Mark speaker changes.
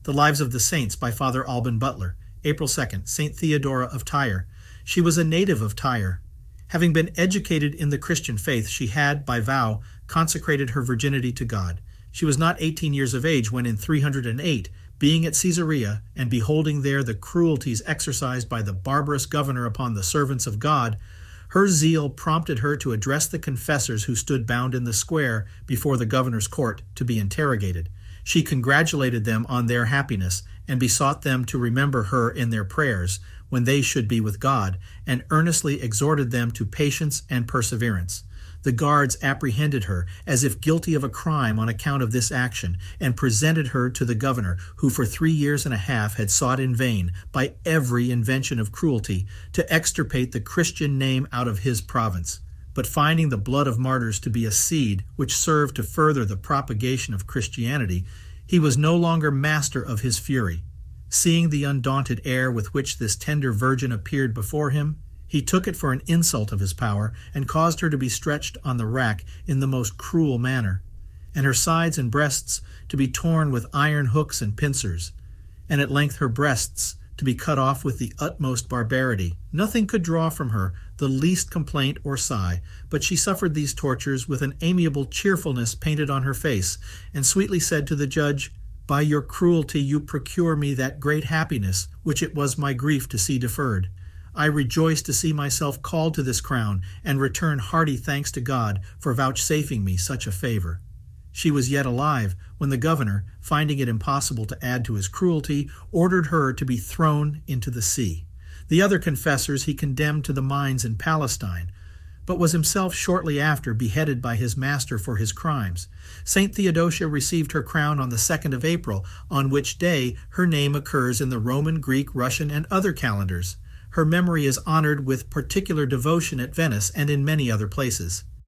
Speaker 1: The Lives of the Saints by Father Alban Butler. April 2nd, St. Theodora of Tyre. She was a native of Tyre. Having been educated in the Christian faith, she had, by vow, consecrated her virginity to God. She was not 18 years of age when in 308, being at Caesarea, and beholding there the cruelties exercised by the barbarous governor upon the servants of God, her zeal prompted her to address the confessors who stood bound in the square before the governor's court to be interrogated. She congratulated them on their happiness, and besought them to remember her in their prayers when they should be with God, and earnestly exhorted them to patience and perseverance. The guards apprehended her as if guilty of a crime on account of this action, and presented her to the governor, who for 3 years and a half had sought in vain, by every invention of cruelty, to extirpate the Christian name out of his province. But finding the blood of martyrs to be a seed which served to further the propagation of Christianity, he was no longer master of his fury. Seeing the undaunted air with which this tender virgin appeared before him, he took it for an insult of his power, and caused her to be stretched on the rack in the most cruel manner, and her sides and breasts to be torn with iron hooks and pincers, and at length her breasts to be cut off with the utmost barbarity. Nothing could draw from her the least complaint or sigh, but she suffered these tortures with an amiable cheerfulness painted on her face, and sweetly said to the judge, "By your cruelty you procure me that great happiness which it was my grief to see deferred. I rejoice to see myself called to this crown, and return hearty thanks to God for vouchsafing me such a favor." She was yet alive when the governor, finding it impossible to add to his cruelty, ordered her to be thrown into the sea. The other confessors he condemned to the mines in Palestine, but was himself shortly after beheaded by his master for his crimes. St. Theodosia received her crown on the 2nd of April, on which day her name occurs in the Roman, Greek, Russian, and other calendars. Her memory is honored with particular devotion at Venice and in many other places.